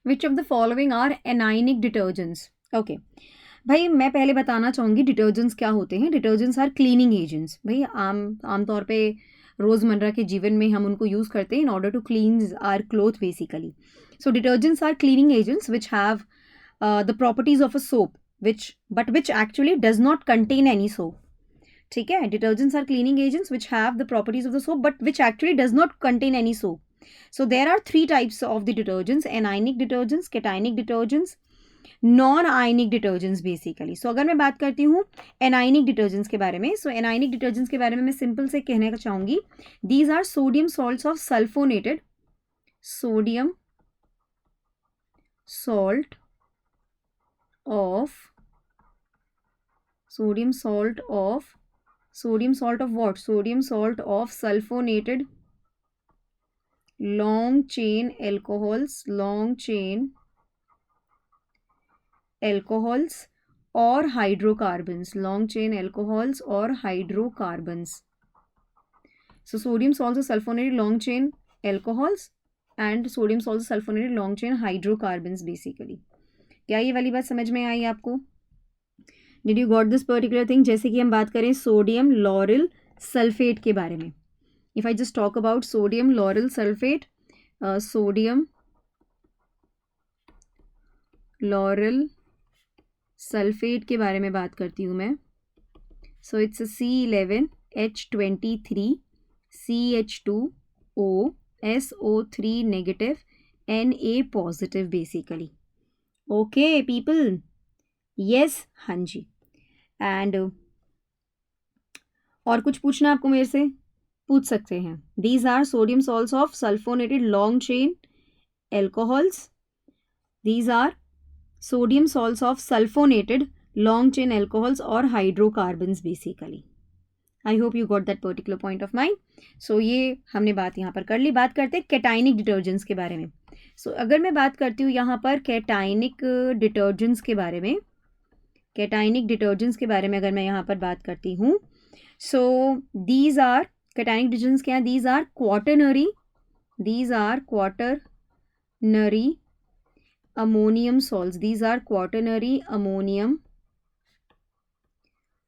Which of the following are anionic detergents? Okay भाई, मैं पहले बताना चाहूँगी डिटर्जेंट्स क्या होते हैं. Detergents are cleaning agents. भाई आमतौर पे रोज़मर्रा के जीवन में हम उनको यूज़ करते हैं in order to cleanse our cloth basically. So detergents are cleaning agents which have the properties of a soap but which actually does not contain any soap. ठीक है, detergents are cleaning agents which have the properties of the soap but which actually does not contain any soap. So there are three types of the detergents: anionic detergents, cationic detergents, non-ionic detergents basically. So अगर मैं बात करती हूँ anionic detergents के बारे में, so anionic detergents के बारे में मैं simple से कहने का चाहूँगी, these are sodium salts of sulfonated sodium salt of sodium salt of what? Sodium salt of sulfonated long chain alcohols or hydrocarbons. Long chain alcohols or hydrocarbons. So sodium salts of sulfonated long chain alcohols and sodium salts of sulfonated long chain hydrocarbons basically. क्या ये वाली बात समझ में आई आपको? Did you got this particular thing? जैसे कि हम बात करें सोडियम लॉरिल सल्फेट के बारे में. If I just talk about sodium lauryl sulphate, sodium lauryl sulphate के बारे में बात करती हूँ मैं. So it's C11H23 CH2O SO3 negative Na positive basically. Okay people, yes, हाँ जी. एंड और कुछ पूछना आपको मेरे से पूछ सकते हैं. These are sodium salts of sulphonated long chain alcohols. These are sodium salts of sulphonated long chain alcohols और hydrocarbons basically. I hope you got that particular point of mind. So ये हमने बात यहाँ पर कर ली. बात करते हैं कैटाइनिक डिटर्जेंट्स के बारे में. सो अगर मैं बात करती हूँ यहाँ पर कैटाइनिक डिटर्जेंट्स के बारे में, कैटाइनिक डिटर्जेंट्स के बारे में अगर मैं यहाँ पर बात करती हूँ, so these are cationic detergents क्या है? These are quaternary ammonium salts. These are quaternary ammonium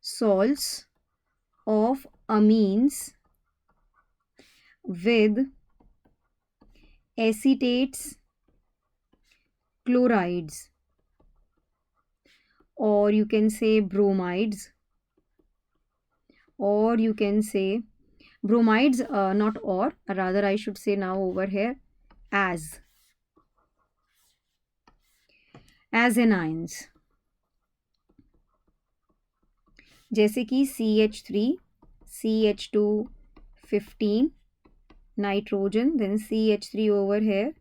salts of amines with acetates, chlorides, or you can say bromides, or you can say bromides, not or, rather I should say now over here as anions, जैसे कि CH3 CH2 15 nitrogen, then CH3 over here,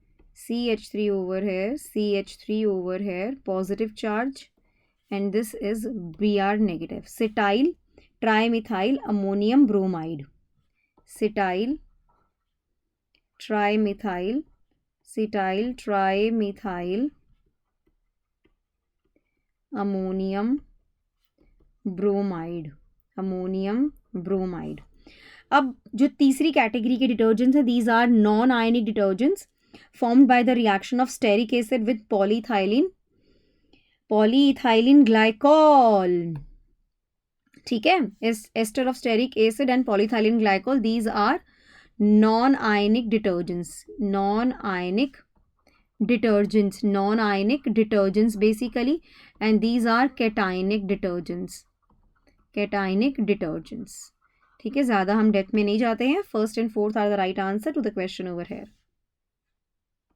CH3 over here, CH3 over here, positive charge, and this is Br negative. Cetyl trimethyl ammonium bromide. Cetyl trimethyl ammonium bromide. अब जो तीसरी category के detergents हैं, these are non ionic detergents formed by the reaction of stearic acid with polyethylene glycol. ठीक है, ester of stearic acid and polyethylene glycol, these are non ionic detergents basically, and these are cationic detergents. ठीक है, ज़्यादा हम depth में नहीं जाते हैं. First and fourth are the right answer to the question over hair.